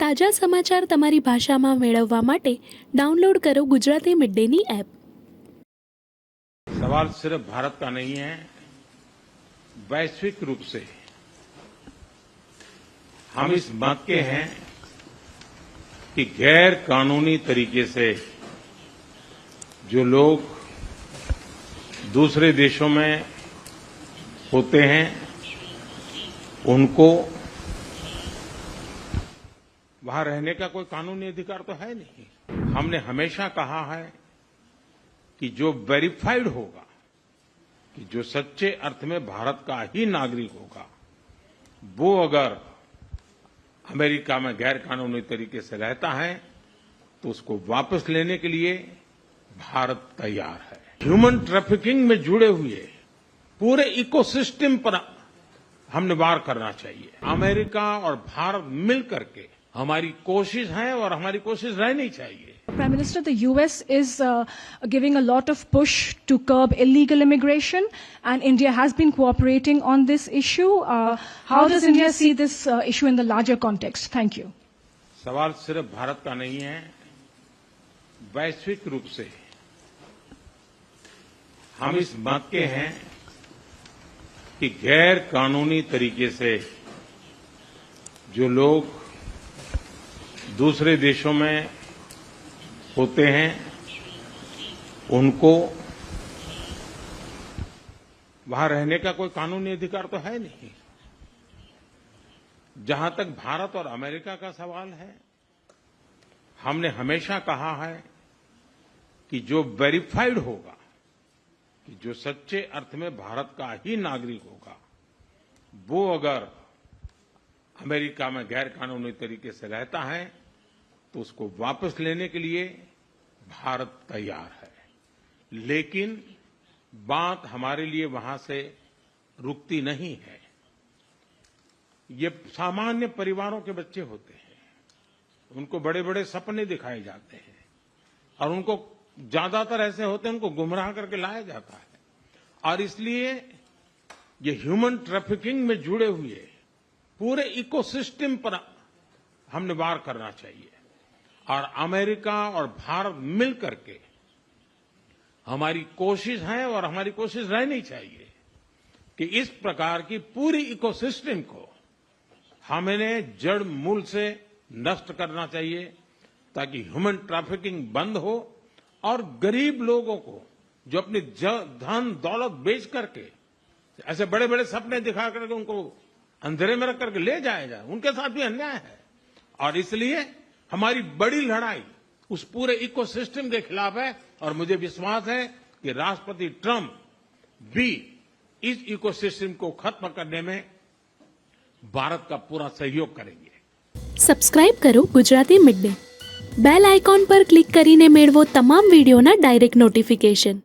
તાજા સમાચાર તમારી ભાષામાં મેળવવા માટે ડાઉનલોડ કરો ગુજરાતી મિડ ડેની એપ। सवाल सिर्फ भारत का नहीं है, वैश्विक रूप से हम इस मत के हैं कि गैर कानूनी तरीके से जो लोग दूसरे देशों में होते हैं उनको वहां रहने का कोई कानूनी अधिकार तो है नहीं। हमने हमेशा कहा है कि जो वेरीफाइड होगा, कि जो सच्चे अर्थ में भारत का ही नागरिक होगा, वो अगर अमेरिका में गैर कानूनी तरीके से रहता है तो उसको वापस लेने के लिए भारत तैयार है। ह्यूमन ट्रैफिकिंग में जुड़े हुए पूरे इकोसिस्टम पर हमने वार करना चाहिए। अमेरिका और भारत मिल करके हमारी कोशिश है और हमारी कोशिश रहनी चाहिए। Prime Minister, the US is giving a lot of push to curb illegal immigration, and India has been cooperating on this issue. How does India see this issue in the larger context? Thank you. सवाल सिर्फ भारत का नहीं है, वैश्विक रूप से हम इस मत के हैं कि गैर कानूनी तरीके से जो लोग दूसरे देशों में होते हैं उनको वहां रहने का कोई कानूनी अधिकार तो है नहीं। जहां तक भारत और अमेरिका का सवाल है, हमने हमेशा कहा है कि जो वेरीफाइड होगा, कि जो सच्चे अर्थ में भारत का ही नागरिक होगा, वो अगर अमेरिका में गैर कानूनी तरीके से रहता है तो उसको वापस लेने के लिए भारत तैयार है। लेकिन बात हमारे लिए वहां से रुकती नहीं है। ये सामान्य परिवारों के बच्चे होते हैं, उनको बड़े बड़े सपने दिखाए जाते हैं और उनको ज्यादातर ऐसे होते हैं उनको गुमराह करके लाया जाता है। और इसलिए ये ह्यूमन ट्रैफिकिंग में जुड़े हुए पूरे इकोसिस्टम पर हमने वार करना चाहिए। और अमेरिका और भारत मिल करके हमारी कोशिश है और हमारी कोशिश रहनी चाहिए कि इस प्रकार की पूरी इकोसिस्टम को हमने जड़ मूल से नष्ट करना चाहिए, ताकि ह्यूमन ट्रैफिकिंग बंद हो और गरीब लोगों को जो अपनी धन दौलत बेच करके ऐसे बड़े बड़े सपने दिखा करके उनको अंधेरे में रख करके ले जाया जाए, उनके साथ भी अन्याय है। और इसलिए हमारी बड़ी लड़ाई उस पूरे इकोसिस्टम के खिलाफ है और मुझे विश्वास है कि राष्ट्रपति ट्रंप भी इस इकोसिस्टम को खत्म करने में भारत का पूरा सहयोग करेंगे। સબસ્ક્રાઇબ કરો Gujarati mid day. Bell icon પર ક્લિક કરીને મેળવો તમામ વિડીયોના ડાયરેક્ટ નોટિફિકેશન।